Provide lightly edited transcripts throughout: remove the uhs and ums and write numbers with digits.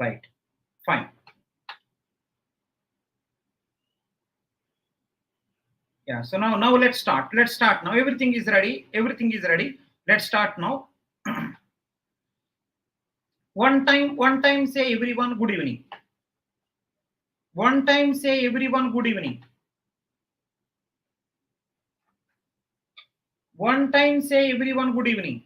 Right. Fine. Yeah. So now let's start. Let's start now. Everything is ready. Everything is ready. Let's start now. One time say everyone good evening. One time say everyone good evening. One time say everyone good evening.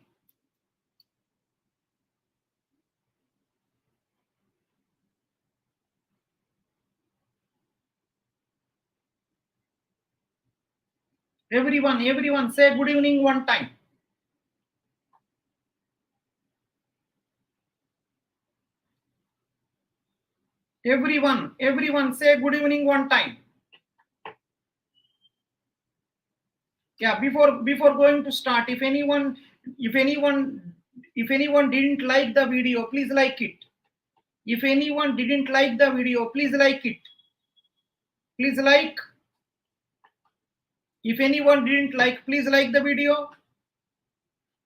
Everyone say good evening one time. Everyone say good evening one time. Yeah, before going to start, if anyone didn't like the video, please like it. If anyone didn't like the video, please like it. Please like. If anyone didn't like, please like the video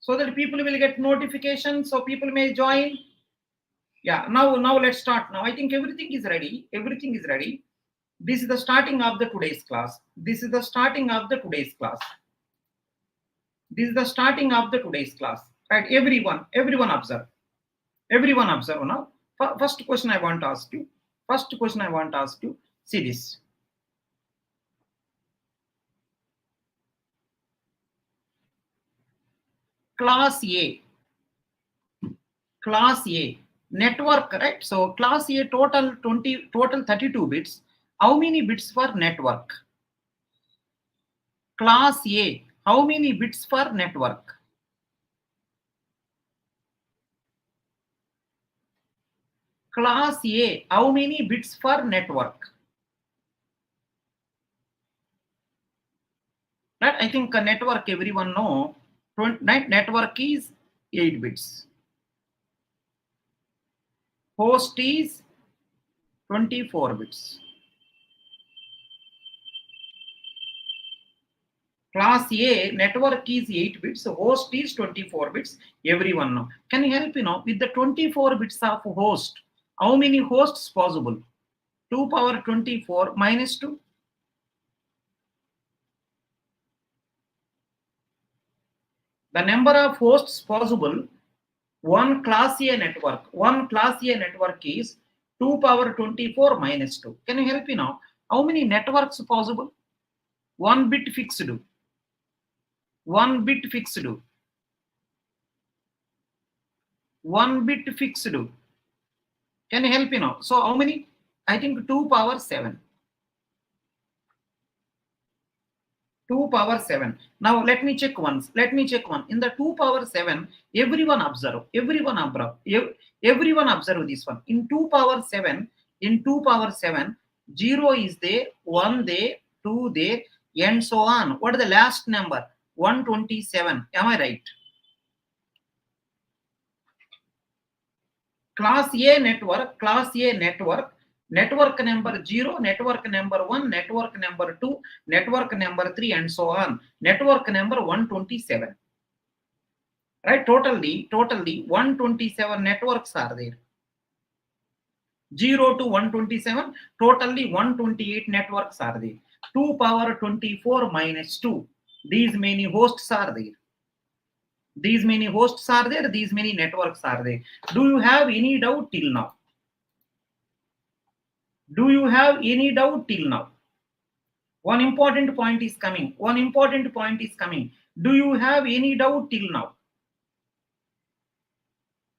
so that people will get notifications, so people may join. Yeah, now let's start. Now I think everything is ready. Everything is ready. This is the starting of the today's class. This is the starting of the today's class. This is the starting of the today's class. Right? Everyone observe. Everyone observe now. First question I want to ask you. First question I want to ask you. See this. Class A. Class A. Network, right? So class A total 32 bits. How many bits for network? Class A. How many bits for network? Class A. How many bits for network? Right? I think a network everyone know. Network is 8 bits. Host is 24 bits. Class A network is 8 bits, host is 24 bits. Everyone know. Can you help with the 24 bits of host? How many hosts possible? 2 power 24 minus 2. The number of hosts possible, one class A network is 2 power 24 minus 2. Can you help me now? How many networks possible? 1 bit fixed. 1 bit fixed. 1 bit fixed. Can you help me now? So how many? I think 2 power 7. 2 power 7. Now let me check once. In the 2 power 7, everyone observe. Everyone observe this one. In 2 power 7, 0 is there, 1 there, 2 there, and so on. What is the last number? 127. Am I right? Class A network, network number 0, network number 1, network number 2, network number 3, and so on. Network number 127. Right? Totally 127 networks are there. 0 to 127, totally 128 networks are there. 2 power 24 minus 2. These many hosts are there. These many hosts are there. These many networks are there. Do you have any doubt till now? Do you have any doubt till now? One important point is coming. Do you have any doubt till now?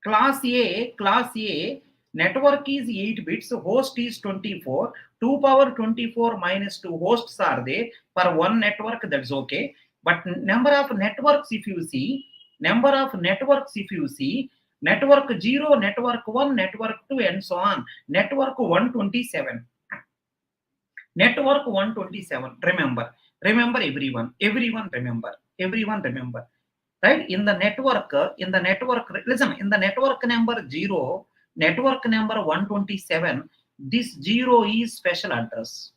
Class A network is 8 bits, host is 24. 2 power 24 minus 2 hosts are there for one network, that's okay. But number of networks if you see, network 0, network 1, network 2, and so on. Network 127. Network 127. Remember everyone remember. Right? In the network, listen, in the network number 0, network number 127, this 0 is special address.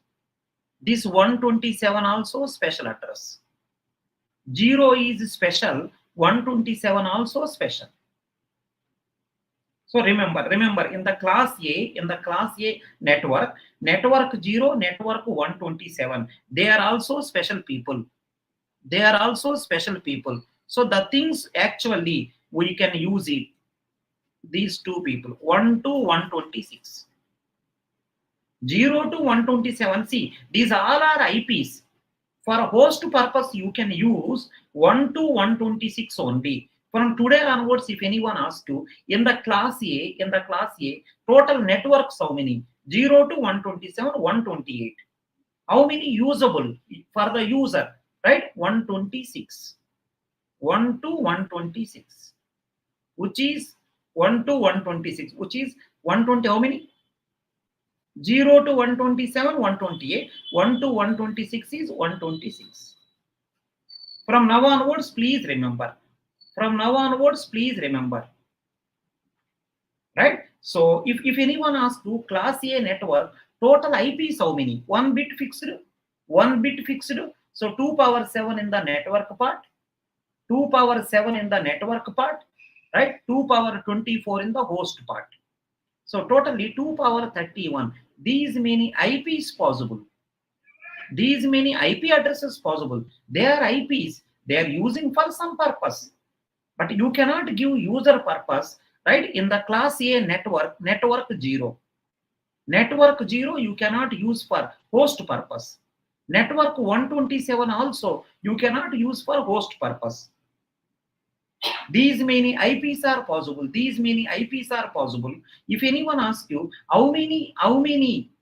This 127 also special address. 0 is special, 127 also special. So remember in the class A network 0, network 127, they are also special people. They are also special people. So the things actually we can use it. These two people, 1 to 126, 0 to 127. See, these all are IPs. For a host purpose, you can use 1 to 126 only. From today onwards, if anyone asks you, in the class A, total networks how many? 0 to 127, 128. How many usable for the user? Right? 126. 1 to 126. Which is 1 to 126. Which is 120. How many? 0 to 127, 128. 1 to 126 is 126. From now onwards, please remember. From now onwards, please remember. Right? So, if anyone asks you, class A network, total IPs how many? 1 bit fixed. 1 bit fixed. So, 2 power 7 in the network part. 2 power 7 in the network part. Right? 2 power 24 in the host part. So, totally 2 power 31. These many IPs possible. These many IP addresses possible. They are IPs. They are using for some purpose. But you cannot give user purpose, right? In the class A network 0. Network 0 you cannot use for host purpose. Network 127 also you cannot use for host purpose. These many IPs are possible. These many IPs are possible. If anyone asks you how many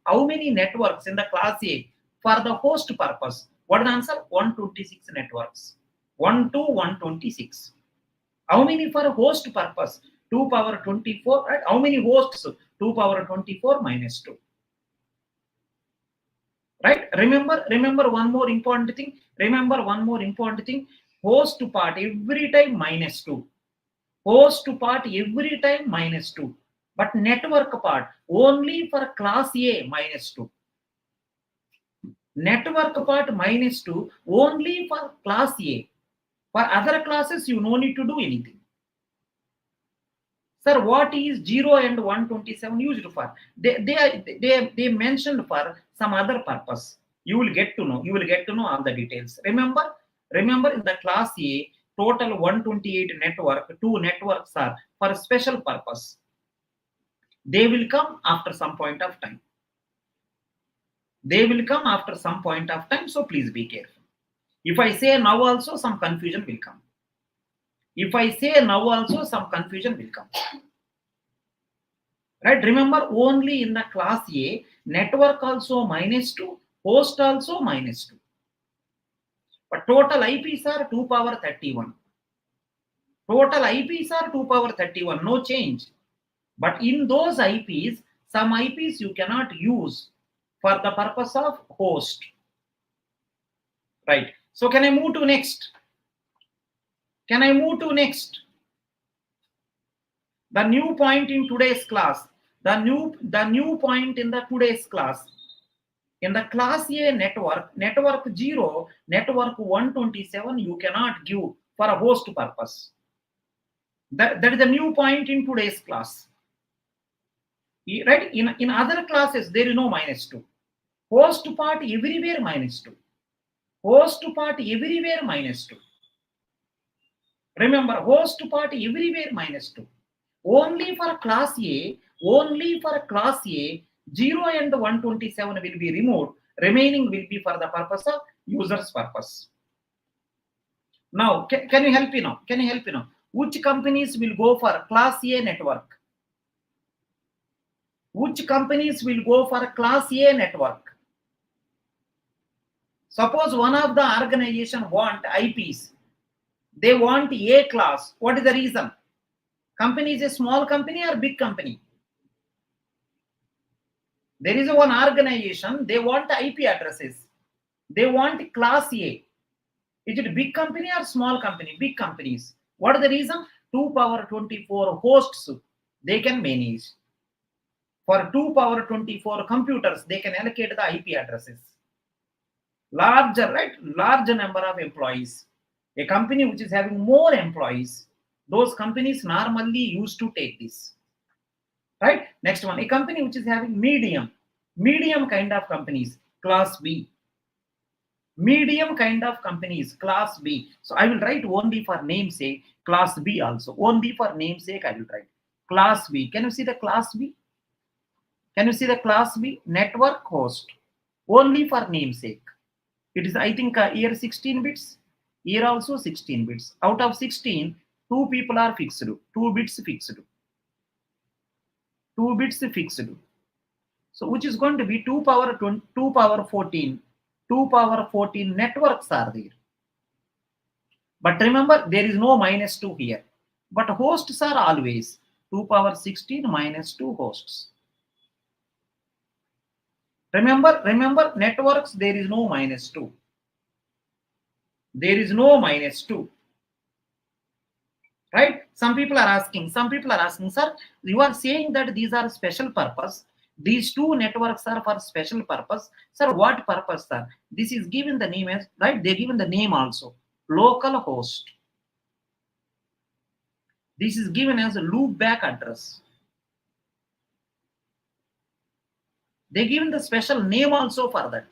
networks in the class A for the host purpose, what is the answer? 126 networks. 1 to 126. How many for host purpose? 2 power 24, right? How many hosts? 2 power 24 minus 2. Right? Remember one more important thing. Host part every time minus 2. Host part every time minus 2. But network part only for class A minus 2. Network part minus 2 only for class A. For other classes, you no need to do anything. Sir, what is 0 and 127 used for? They mentioned for some other purpose. You will get to know all the details. Remember in the class A, total 128 network, 2 networks are for a special purpose. They will come after some point of time. So please be careful. If I say now also, some confusion will come. Right? Remember, only in the class A, network also minus 2, host also minus 2. But total IPs are 2 power 31. No change. But in those IPs, some IPs you cannot use for the purpose of host. Right? So can I move to next? The new point in today's class. The new point in the today's class. In the class A network 0, network 127, you cannot give for a host purpose. That is the new point in today's class. Right? In other classes, there is no minus 2. Host part everywhere minus 2. Remember, host part everywhere minus 2. Only for class A, 0 and 127 will be removed. Remaining will be for the purpose of user's purpose. Now, can you help me now? Which companies will go for class A network? Suppose one of the organization want IPs. They want A class. What is the reason? Company is a small company or big company? There is one organization, they want IP addresses. They want class A. Is it big company or small company? Big companies. What is the reason? 2 power 24 hosts they can manage. For 2 power 24 computers, they can allocate the IP addresses. Larger number of employees. A company which is having more employees, those companies normally used to take this. right? Next one, a company which is having medium kind of companies, class B. Medium kind of companies, class B. So I will write only for namesake class B also. Only for namesake I will write class B. Can you see the class B? Can you see the class B? Network host. Only for namesake. It is, I think, here 16 bits. Here also 16 bits. Out of 16, 2 people are fixed. 2 bits fixed. 2 bits fixed. So which is going to be 2 power 20, 2 power 14. 2 power 14 networks are there. But remember, there is no minus 2 here. But hosts are always 2 power 16 minus 2 hosts. Remember, networks, there is no minus 2. There is no minus 2. Right? Some people are asking, sir, you are saying that these are special purpose. These 2 networks are for special purpose. Sir, what purpose, sir? This is given the name as, right? They given the name also, local host. This is given as a loopback address. They given the special name also for that.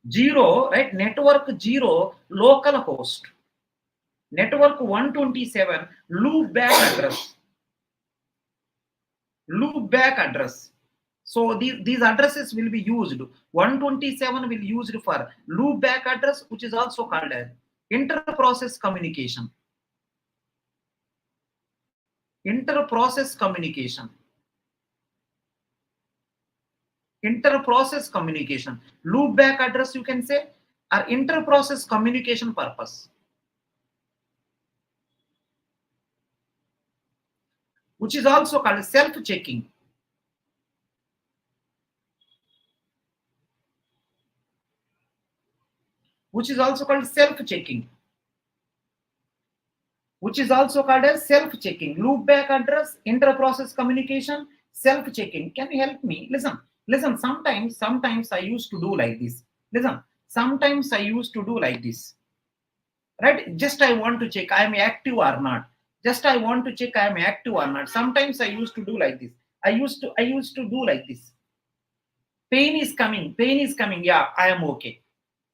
0, right? Network 0, local host. Network 127, loopback address. Loopback address. So these addresses will be used. 127 will be used for loopback address, which is also called as inter-process communication. Inter-process communication. Inter-process communication. Loopback address, you can say, are inter-process communication purpose, which is also called self-checking. Which is also called self-checking. Which is also called as self-checking. Loopback address, inter-process communication, self-checking. Can you help me? Listen. Sometimes I used to do like this. Listen. Sometimes I used to do like this. Right? Just I want to check I am active or not. Just I want to check I am active or not. Sometimes I used to do like this. I used to do like this. Pain is coming. Yeah, I am okay.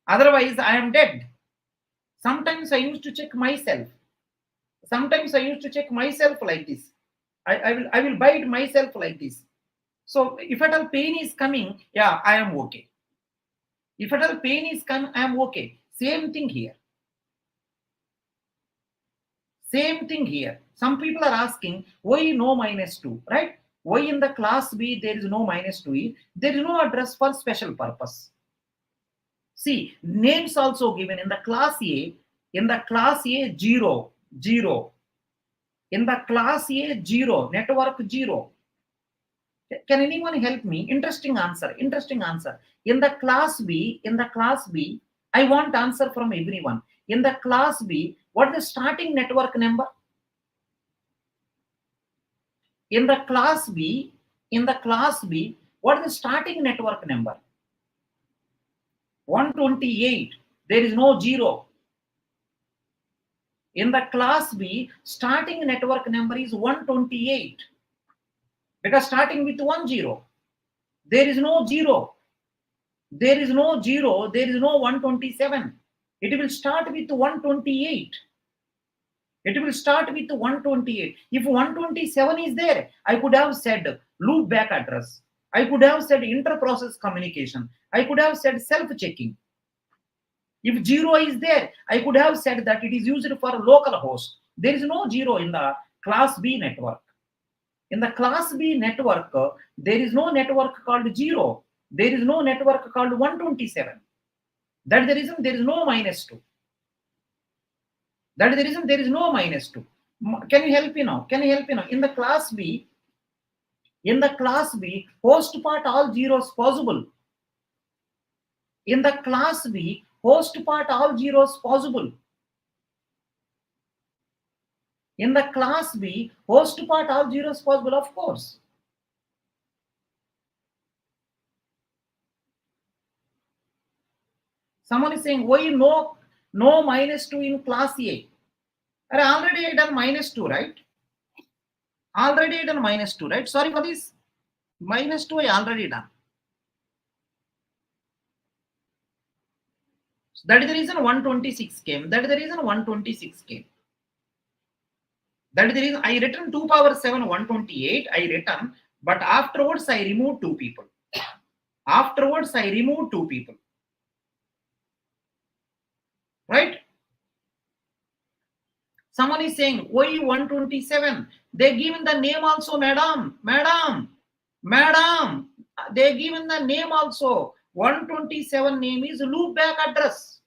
Otherwise, I am dead. Sometimes I used to check myself. Sometimes I used to check myself like this. I will bite myself like this. So if at all pain is coming, yeah, I am okay. If at all pain is coming, I am okay. Same thing here. Same thing here. Some people are asking, why no minus 2, right? Why in the class B there is no minus 2? There is no address for special purpose. See, names also given in the class A. In the class A, 0. In the class A, 0. Network 0. Can anyone help me? Interesting answer. In the class B, I want answer from everyone. In the class B, what is the starting network number? In the class B, what is the starting network number? 128. There is no 0. In the class B, starting network number is 128. Because starting with 10. There is no 0. There is no 0. There is no 127. It will start with 128. It will start with 128. If 127 is there, I could have said loopback address. I could have said inter-process communication. I could have said self-checking. If 0 is there, I could have said that it is used for local host. There is no 0 in the class B network. In the class B network, there is no network called 0. There is no network called 127. That's the reason there is no minus 2. That is the reason there is no minus 2. Can you help me now? In the class B, host part all zeros possible. In the class B, host part all zeros possible. In the class B, host part all zeros possible, of course. Someone is saying, why no minus 2 in class A? Already I done minus 2, right? Already done minus 2, right? Sorry for this. Minus 2 I already done. So that is the reason 126 came. That is the reason 126 came. That is the reason I written 2 power 7 128. I written, but afterwards I removed 2 people. Afterwards I removed 2 people. Right? Someone is saying, why 127? They given the name also, madam. They given the name also. 127 name is loopback address.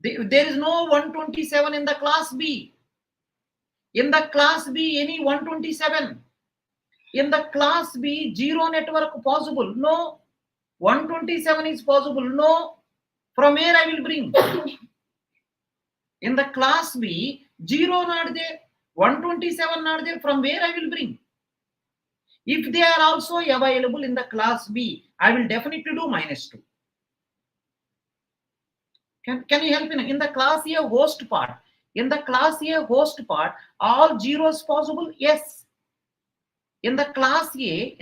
There is no 127 in the class B. In the class B, any 127. In the class B, 0 network possible. No. 127 is possible. No. From where I will bring? In the class B, 0 not there. 127 not there. From where I will bring? If they are also available in the class B, I will definitely do minus 2. Can you help me? In the class A host part, in the class A host part, all zeros possible? Yes. In the class A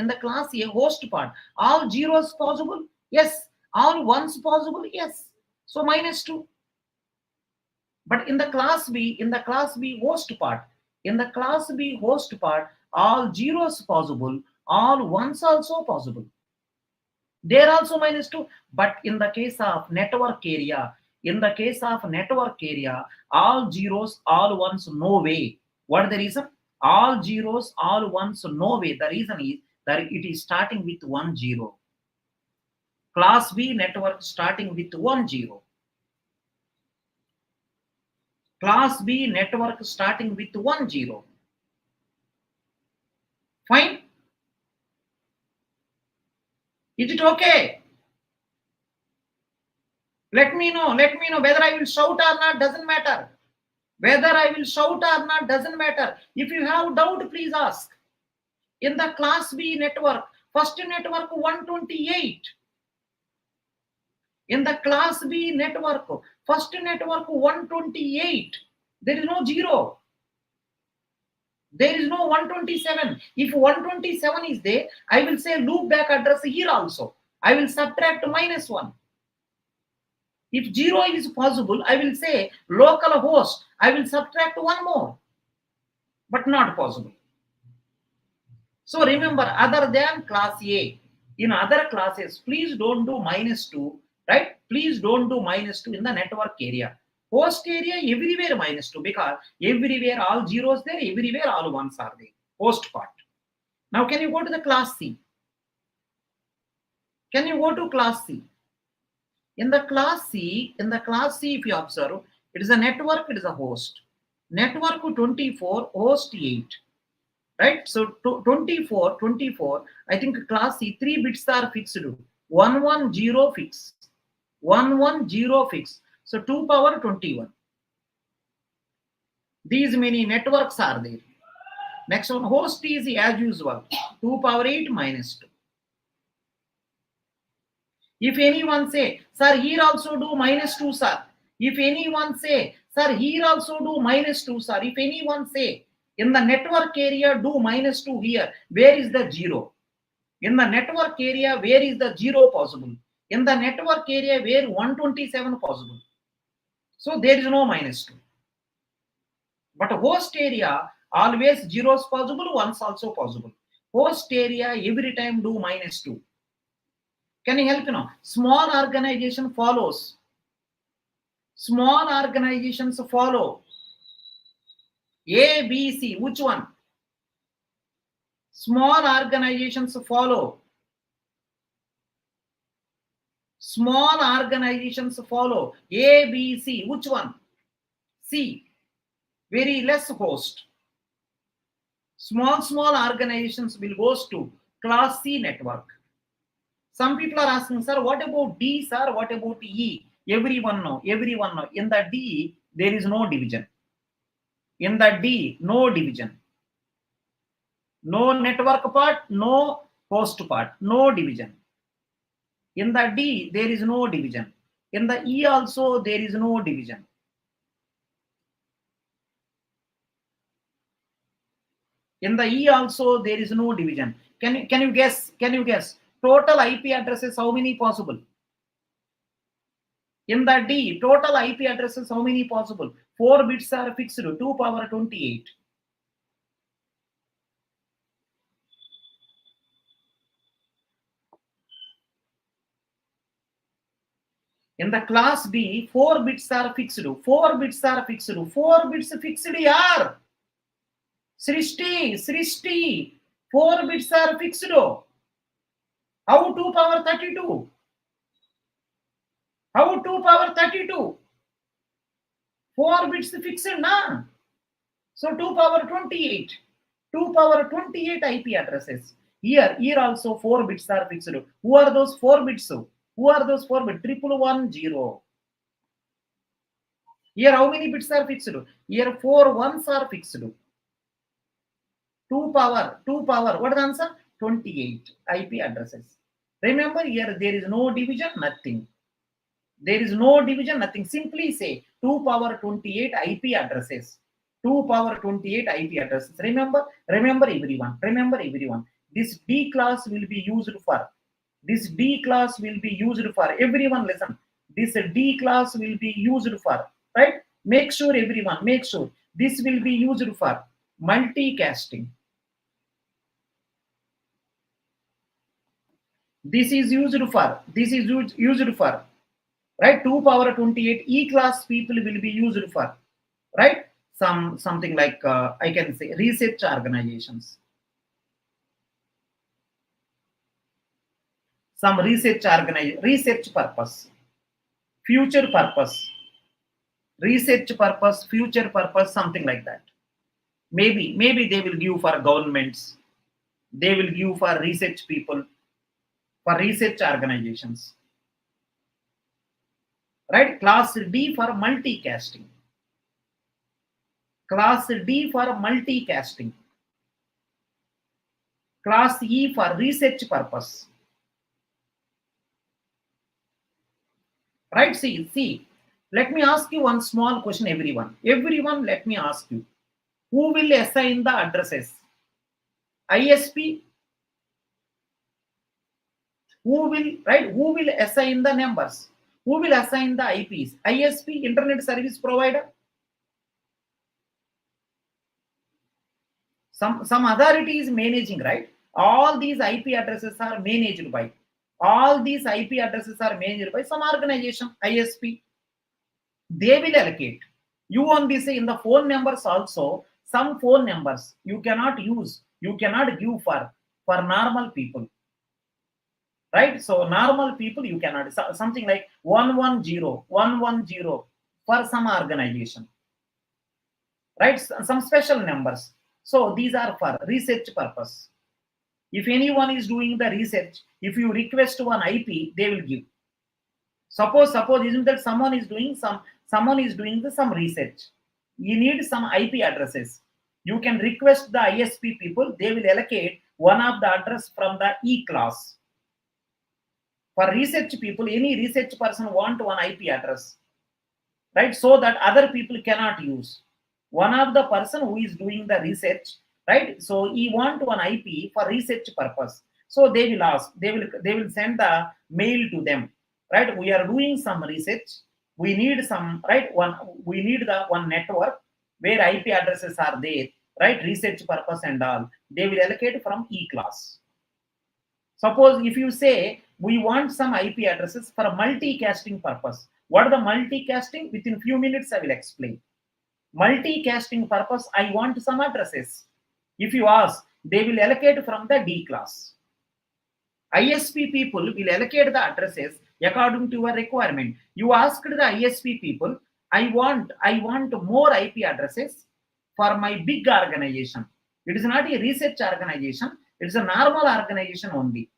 host part, all zeros possible? Yes. All ones possible? Yes. So minus 2. But in the class B host part, all zeros possible, all ones also possible. There also minus 2. But in the case of network area, all zeros, all ones, no way. What is the reason? All zeros, all ones, no way. The reason is that it is starting with 1 0. Class B network starting with 1 0. Class B network starting with 1 0. Fine? Is it okay? Let me know whether I will shout or not, doesn't matter. Whether I will shout or not doesn't matter. If you have doubt, please ask. In the class B network, first network 128. In the class B network, first network 128. There is no 0. There is no 127. If 127 is there, I will say loop back address here also. I will subtract minus 1. If 0 is possible, I will say local host. I will subtract 1 more. But not possible. So remember, other than class A, in other classes, please don't do minus 2, right? Please don't do minus 2 in the network area. Host area, everywhere minus 2, because everywhere all zeros there, everywhere all ones are there. Host part. Now, can you go to the class C? Can you go to class C? In the class C, if you observe, it is a network, it is a host. Network 24, host 8. Right? So 24, I think class C, 3 bits are fixed. 110 fix. 110 fix. So 2 power 21. These many networks are there. Next one, host is as usual. 2 power 8 minus 2. If anyone say, sir, here also do minus 2, sir. If anyone say, sir, here also do minus 2, sir. If anyone say, in the network area, do minus 2 here. Where is the 0? In the network area, where is the 0 possible? In the network area, where 127 possible? So there is no minus 2. But host area, always zeros possible, ones also possible. Host area, every time do minus 2. Can you help? Small organization follows. Small organizations follow. A, B, C. Which one? Small organizations follow. Small organizations follow. A, B, C. Which one? C. Very less host. Small organizations will go to class C network. Some people are asking, sir, what about D, sir? What about E? Everyone know. In the D, there is no division. In the D, no division. No network part, no host part, no division. In the D, there is no division. In the E also, there is no division. In the E also there is no division. Can you guess? Can you guess? Total IP addresses, how many possible? In the D, total IP addresses, how many possible? 4 bits are fixed, 2 power 28. In the class B, 4 bits are fixed, 4 bits are fixed, 4 bits fixed are. Srishti, 4 bits are fixed. How 2 power 32? How 2 power 32? 4 bits fixed, na? So 2 power 28. 2 power 28 IP addresses. Here also 4 bits are fixed. Who are those 4 bits? Who are those 4 bits? 1110. Here how many bits are fixed? Here 4 ones are fixed. 2 power, what is the answer? 28 IP addresses. Remember, here there is no division, nothing. There is no division, nothing. Simply say 2 power 28 IP addresses. 2 power 28 IP addresses. Remember everyone. This D class will be used for. This D class will be used for. Everyone listen. This D class will be used for. Right? Make sure everyone, make sure. This will be used for multicasting. This is used for, right? 2 power 28 E class people will be used for, right? Something like I can say research organizations. Some research purpose, future purpose, research purpose, future purpose, something like that. Maybe they will give for governments, they will give for research people, for research organizations, right? Class D for multicasting. Class D for multicasting. Class E for research purpose. Right? See. Let me ask you one small question, everyone. Everyone, let me ask you. Who will assign the addresses? ISP? Who will assign the numbers? Who will assign the IPs? ISP, Internet Service Provider? Some authority is managing, right? All these IP addresses are managed by. All these IP addresses are managed by some organization, ISP. They will allocate. You only say in the phone numbers also, some phone numbers you cannot use, you cannot give for normal people. Right? So normal people you cannot. Something like 110 for some organization. Right? Some special numbers. So these are for research purpose. If anyone is doing the research, if you request one IP, they will give. Suppose isn't that someone is doing some research. You need some IP addresses. You can request the ISP people, they will allocate one of the address from the E class. For research people, any research person want one IP address, right? So that other people cannot use. One of the person who is doing the research, right? So he want one IP for research purpose. So they will ask, they will send the mail to them, right? We are doing some research. We need some, right? We need the one network where IP addresses are there, right? Research purpose and all. They will allocate from E class. Suppose if you say we want some IP addresses for a multicasting purpose. What are the multicasting? Within few minutes I will explain. Multicasting purpose, I want some addresses. If you ask, they will allocate from the D class. ISP people will allocate the addresses according to your requirement. You asked the ISP people, I want more IP addresses for my big organization. It is not a research organization. It's a normal organization only.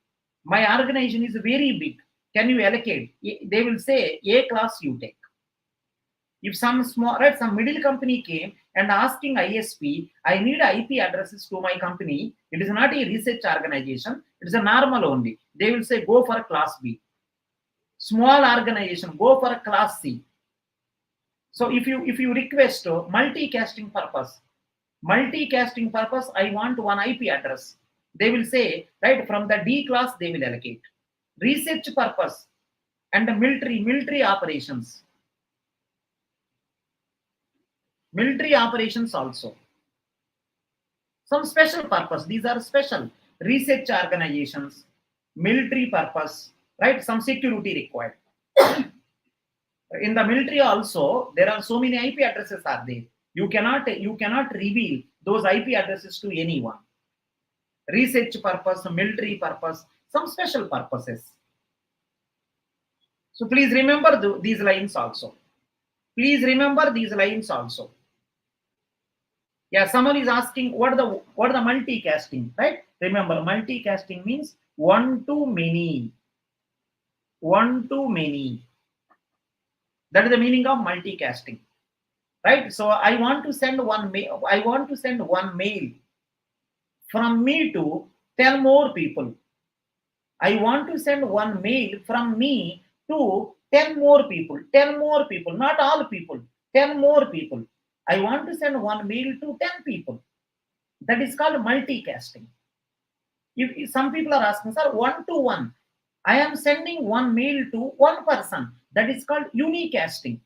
My organization is very big. Can you allocate? They will say A class you take. If some small, right, some middle company came and asking ISP, I need IP addresses to my company. It is not a research organization. It is a normal only. They will say go for a class B. Small organization, go for a class C. So if you request multicasting purpose, Multicasting purpose, I want one IP address. They will say, right, from the D class they will allocate. Research purpose and the military operations. Military operations also. Some special purpose, these are special. Research organizations, military purpose, right? Some security required. In the military also, there are so many IP addresses are there. You cannot reveal those IP addresses to anyone. Research purpose, military purpose, some special purposes. So please remember these lines also. Please remember these lines also. Yeah, someone is asking what the multicasting, right? Remember, multicasting means one to many. One to many. That is the meaning of multicasting, right? So I want to send one mail. I want to send one mail from me to 10 more people. I want to send one mail from me to 10 more people. 10 more people, not all people. 10 more people. I want to send one mail to 10 people. That is called multicasting. If some people are asking, sir, one to one, I am sending one mail to one person. That is called unicasting.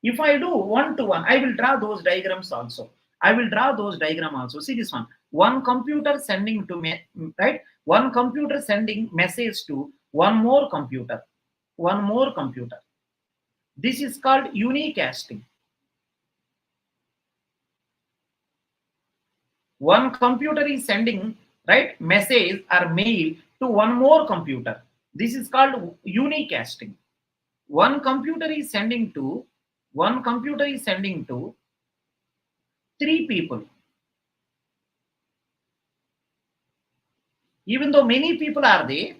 If I do one to one, I will draw those diagrams also. I will draw those diagram also. See this one. One computer sending to me, right? One computer sending message to one more computer. One more computer. This is called unicasting. One computer is sending, right, message or mail to one more computer. This is called unicasting. One computer is sending to three people. Even though many people are there,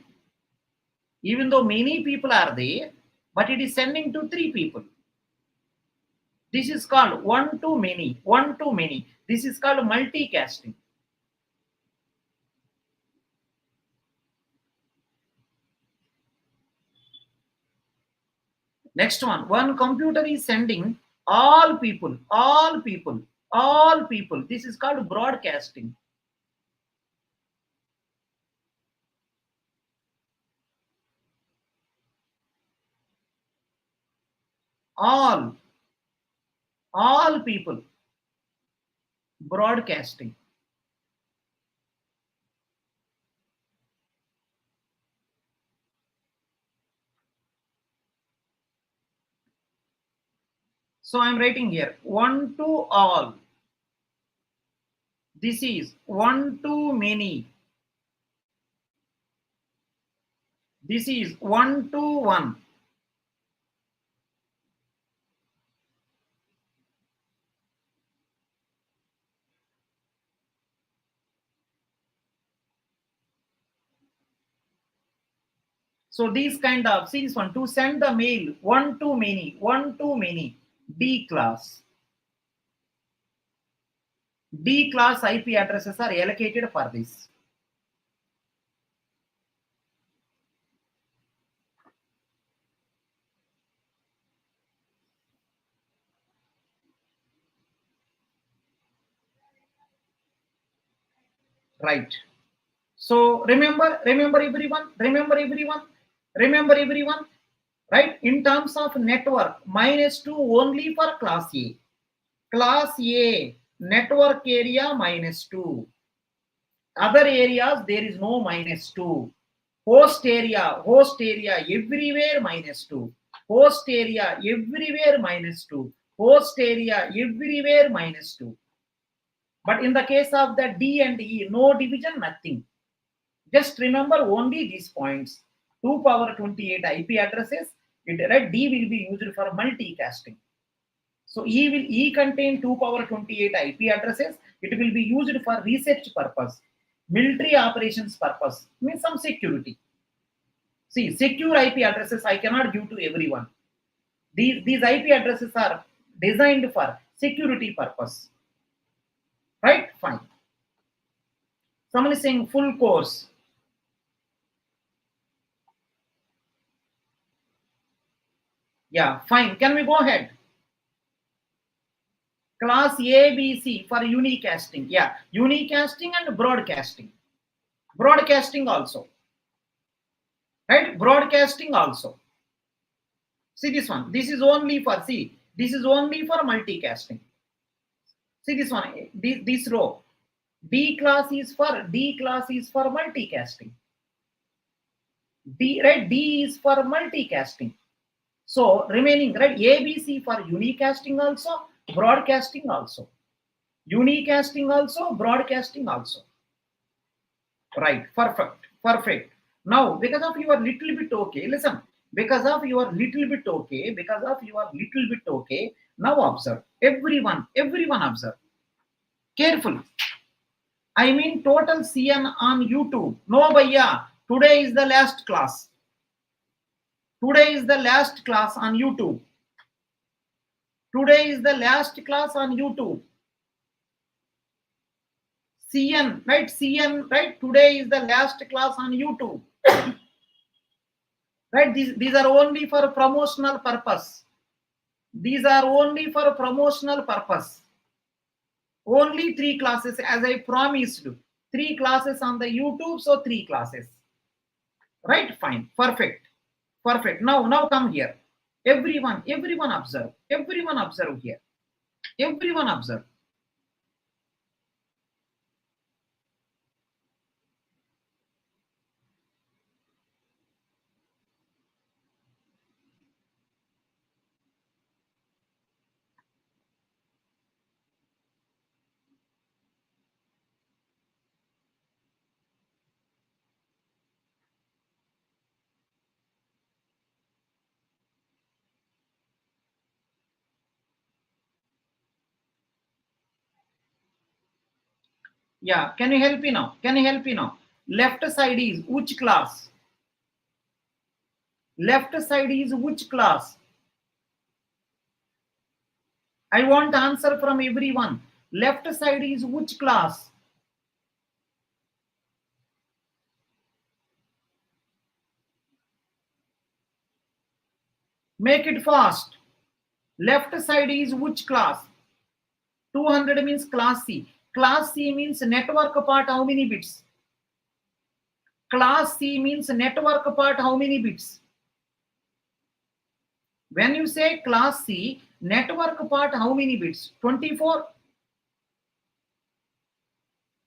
but it is sending to three people. This is called one to many. This is called multicasting. Next one computer is sending all people. This is called broadcasting. All people. Broadcasting. So I am writing here one to all. This is one to many. This is one to one. So these kind of, see this one, to send the mail one to many, D class. D class IP addresses are allocated for this. Right. So remember everyone, right? In terms of network, -2 only for class A. Class A, network area -2. Other areas, there is no -2. Host area, everywhere -2. Host area, everywhere -2. Host area, everywhere -2. But in the case of the D and E, no division, nothing. Just remember only these points. 2 power 28 IP addresses. Right? D will be used for multicasting. So E contain 2 power 28 IP addresses. It will be used for research purpose, military operations purpose, means some security. See, secure IP addresses I cannot give to everyone. These IP addresses are designed for security purpose. Right? Fine. Someone is saying full course. Yeah, fine. Can we go ahead? Class A, B, C for unicasting. Yeah, unicasting and broadcasting. Broadcasting also. Right? Broadcasting also. See this one. This is only for, see, this is only for multicasting. See this one, this row. D class is for multicasting. Right? D is for multicasting. So remaining, right? A, B, C for unicasting also, broadcasting also. Unicasting also, broadcasting also. Right, perfect, perfect. Now, because of your little bit okay, listen, because of your little bit okay, now observe. Everyone observe. Carefully. I mean total CN on YouTube. No, bhaiya, today is the last class. Today is the last class on YouTube. Today is the last class on YouTube. CN, right? CN, right? Today is the last class on YouTube. Right? These are only for promotional purpose. These are only for promotional purpose. Only 3 classes, as I promised. 3 classes on the YouTube, so 3 classes. Right? Fine. Perfect. Perfect. Now come here. Everyone observe. Everyone observe here. Everyone observe. Yeah, can you help me now? Can you help me now? Left side is which class? Left side is which class? I want answer from everyone. Left side is which class? Make it fast. Left side is which class? 200 means class C. Class C means network part how many bits? Class C means network part how many bits? When you say class C, network part how many bits? 24.